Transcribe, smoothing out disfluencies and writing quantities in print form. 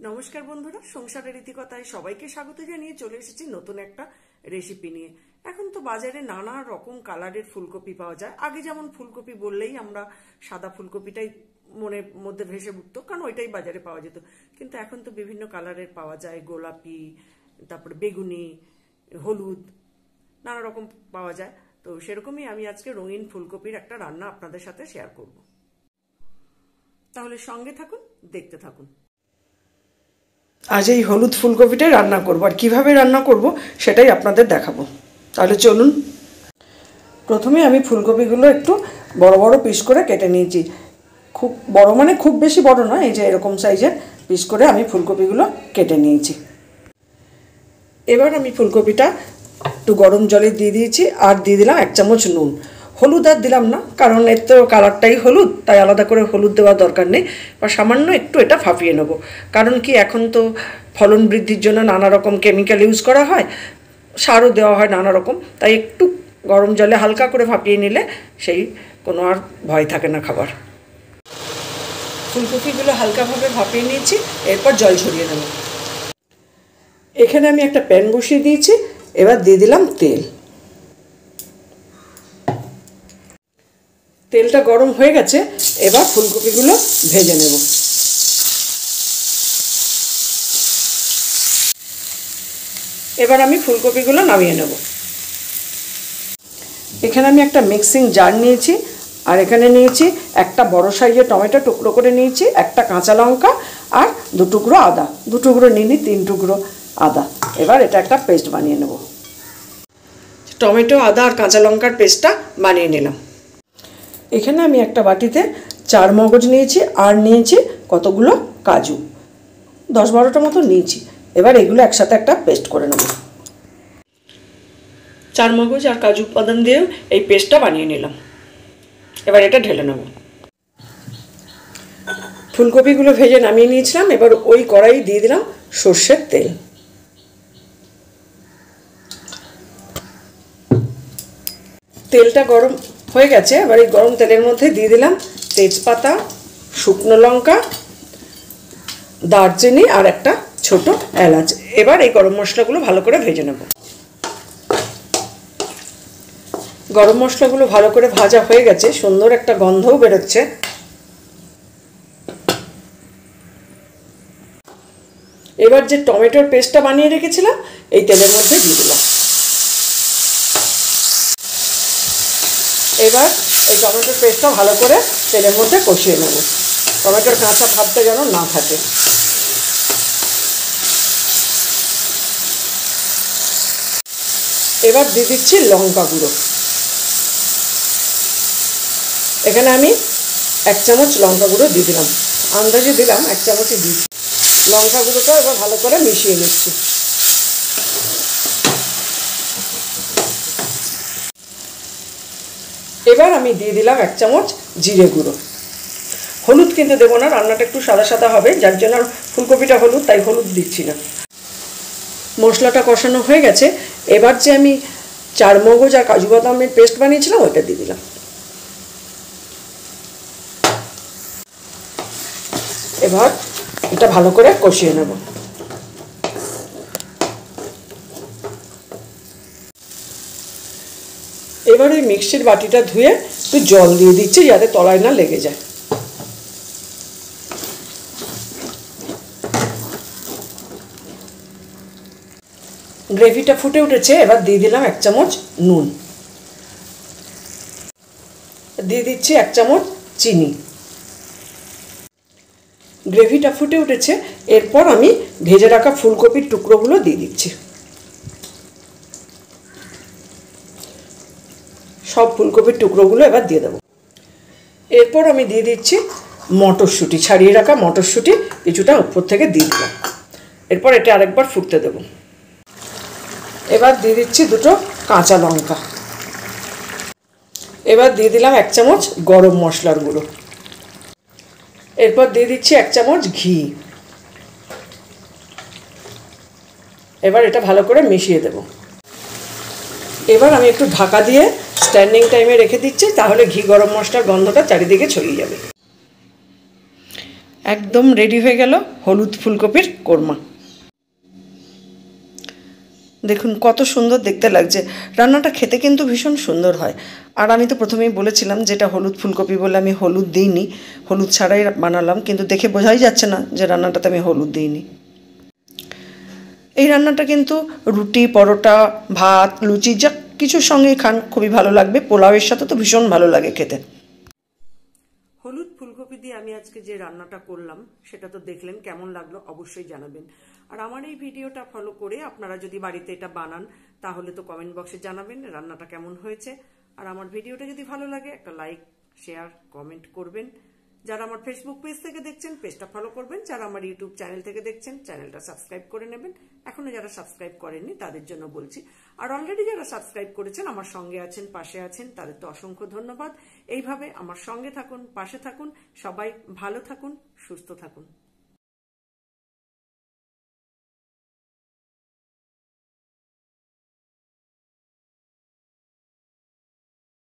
নমস্কার বন্ধুরা, সংসারের রীতিকথায় সবাইকে স্বাগত জানিয়ে চলে এসেছি নতুন একটা রেসিপি নিয়ে। এখন তো বাজারে নানা রকম কালারের ফুলকপি পাওয়া যায়। আগে যেমন ফুলকপি বললেই আমরা সাদা ফুলকপিটাই মনের মধ্যে ভেসে উঠতো, কারণ ওইটাই বাজারে পাওয়া যেত। কিন্তু এখন তো বিভিন্ন কালারের পাওয়া যায়, গোলাপি, তারপরে বেগুনি, হলুদ, নানা রকম পাওয়া যায়। তো সেরকমই আমি আজকে রঙিন ফুলকপির একটা রান্না আপনাদের সাথে শেয়ার করব। তাহলে সঙ্গে থাকুন, দেখতে থাকুন। আজ এই হলুদ ফুলকপিটাই রান্না করব, আর কিভাবে রান্না করব সেটাই আপনাদের দেখাবো। তাহলে চলুন। প্রথমে আমি ফুলকপিগুলো একটু বড় বড় পিস করে কেটে নিয়েছি। খুব বড় মানে খুব বেশি বড় নয়, এই যে এরকম সাইজের পিস করে আমি ফুলকপিগুলো কেটে নিয়েছি। এবার আমি ফুলকপিটা একটু গরম জলে দিয়ে দিয়েছি, আর দিয়ে দিলাম 1 চামচ নুন। হলুদ আর দিলাম না, কারণ এর তো কালারটাই হলুদ, তাই আলাদা করে হলুদ দেওয়ার দরকার নেই। বা সামান্য একটু এটা ফাঁপিয়ে নেব, কারণ কি এখন তো ফলন বৃদ্ধির জন্য নানা রকম কেমিক্যাল ইউজ করা হয়, সারও দেওয়া হয় নানা রকম, তাই একটু গরম জলে হালকা করে ফাঁপিয়ে নিলে সেই কোনো আর ভয় থাকে না খাবার। ফুলকপিগুলো হালকাভাবে ভাপিয়ে নিয়েছি, এরপর জল ঝরিয়ে নেব। এখানে আমি একটা প্যান বসিয়ে দিয়েছি, এবার দিয়ে দিলাম তেল। তেলটা গরম হয়ে গেছে, এবার ফুলকপিগুলো ভেজে নেব। এবার আমি ফুলকপিগুলো নামিয়ে নেব। এখানে আমি একটা মিক্সিং জার নিয়েছি, আর এখানে নিয়েছি একটা বড় সাইজের টমেটো টুকরো করে নিয়েছি, একটা কাঁচা লঙ্কা, আর 2 টুকরো আদা। 2 টুকরো নিইনি, 3 টুকরো আদা। এবার এটা একটা পেস্ট বানিয়ে নেব। টমেটো, আদা আর কাঁচা লঙ্কার পেস্টটা বানিয়ে নিলাম। এখানে আমি একটা বাটিতে 4 মগজ নিয়েছি, আর নিয়েছি কতগুলো কাজু, 10-12টা মতো নিয়েছি। এবার এগুলো একসাথে একটা পেস্ট করে নেব। 4 মগজ আর কাজু উপাদান দিয়েও এই পেস্টটা বানিয়ে নিলাম। এবার এটা ঢেলে নেব। ফুলকপিগুলো ভেজে নামিয়ে নিয়েছিলাম, এবার ওই কড়াই দিয়ে দিলাম সর্ষের তেল। তেলটা গরম হয়ে গেছে, এবার এই গরম তেলের মধ্যে দিয়ে দিলাম তেজপাতা, শুকনো লঙ্কা, দারচিনি আর একটা ছোট এলাচ। এবার এই গরম মশলাগুলো ভালো করে ভেজে নেব। গরম মশলাগুলো ভালো করে ভাজা হয়ে গেছে, সুন্দর একটা গন্ধও বেরোচ্ছে। এবার যে টমেটোর পেস্টটা বানিয়ে রেখেছিলাম এই তেলের মধ্যে দিয়ে দিলাম। এবার এই টমেটোর পেস্টটা ভালো করে তেলের মধ্যে কষিয়ে নেব, টমেটোর কাঁচা ভাবটা যেন না থাকে। এবার দিয়ে দিচ্ছি লঙ্কা গুঁড়ো। এখানে আমি 1 চামচ লঙ্কা গুঁড়ো দিয়ে দিলাম, আন্দাজে দিলাম, 1 চামচই দিচ্ছি। লঙ্কা গুঁড়োটা এবার ভালো করে মিশিয়ে নিচ্ছি। এবার আমি দিয়ে দিলাম 1 চামচ জিরে গুঁড়ো। হলুদ কিন্তু দেবো না, রান্নাটা একটু সাদা সাদা হবে, যার জন্য ফুলকপিটা হলুদ, তাই হলুদ দিচ্ছি না। মশলাটা কষানো হয়ে গেছে, এবার যে আমি 4 মগজ আর কাজু বাদামের পেস্ট বানিয়েছিলাম ওইটা দিয়ে দিলাম। এবার এটা ভালো করে কষিয়ে নেব। এবার ওই মিক্সির বাটিটা ধুয়ে একটু জল দিয়ে দিচ্ছি, যাতে তলায় না লেগে যায়। গ্রেভিটা ফুটে উঠেছে, এবার দিয়ে দিলাম 1 চামচ নুন, দিয়ে দিচ্ছি 1 চামচ চিনি। গ্রেভিটা ফুটে উঠেছে, এরপর আমি ভেজে রাখা ফুলকপির টুকরোগুলো দিয়ে দিচ্ছি। সব ফুলকপির টুকরোগুলো এবার দিয়ে দেবো। এরপর আমি দিয়ে দিচ্ছি মটরশুঁটি, ছাড়িয়ে রাখা মটরশুঁটি কিছুটা উপর থেকে দিয়ে দিলাম। এরপর এটা আরেকবার ফুটতে দেব। এবার দিয়ে দিচ্ছি 2টো কাঁচা লঙ্কা। এবার দিয়ে দিলাম 1 চামচ গরম মশলার গুঁড়ো। এরপর দিয়ে দিচ্ছি 1 চামচ ঘি। এবার এটা ভালো করে মিশিয়ে দেব। এবার আমি একটু ঢাকা দিয়ে স্ট্যান্ডিং টাইমে রেখে দিচ্ছি, তাহলে ঘি গরম মশলার গন্ধটা চারিদিকে ছড়িয়ে যাবে। একদম রেডি হয়ে গেল হলুদ ফুলকপির কোরমা। দেখুন কত সুন্দর দেখতে লাগছে, রান্নাটা খেতে কিন্তু ভীষণ সুন্দর হয়। আর আমি তো প্রথমেই বলেছিলাম যেটা হলুদ ফুলকপি বলে আমি হলুদ দিইনি, হলুদ ছাড়াই বানালাম, কিন্তু দেখে বোঝাই যাচ্ছে না যে রান্নাটাতে আমি হলুদ দিইনি। এই রান্নাটা কিন্তু রুটি, পরোটা, ভাত, লুচি যা কিছুর সঙ্গেই খান খুবই ভালো লাগবে, পোলাওয়ের সাথে তো ভীষণ ভালো লাগে খেতে। হলুদ ফুলকপি দিয়ে আমি আজকে যে রান্নাটা করলাম সেটা তো দেখলেন, কেমন লাগলো অবশ্যই জানাবেন। আর আমার এই ভিডিওটা ফলো করে আপনারা যদি বাড়িতে এটা বানান তাহলে তো কমেন্ট বক্সে জানাবেন রান্নাটা কেমন হয়েছে। আর আমার ভিডিওটা যদি ভালো লাগে একটা লাইক, শেয়ার, কমেন্ট করবেন। যারা আমার ফেসবুক পেজ থেকে দেখছেন পেজটা ফলো করবেন, যারা আমার ইউটিউব চ্যানেল থেকে দেখছেন চ্যানেলটা সাবস্ক্রাইব করে নেবেন। এখনো যারা সাবস্ক্রাইব করেননি তাদের জন্য বলছি, আর অলরেডি যারা সাবস্ক্রাইব করেছেন আমার সঙ্গে আছেন, পাশে আছেন, তাদের তো অসংখ্য ধন্যবাদ। এইভাবে আমার সঙ্গে থাকুন, পাশে থাকুন, সবাই ভালো থাকুন, সুস্থ থাকুন।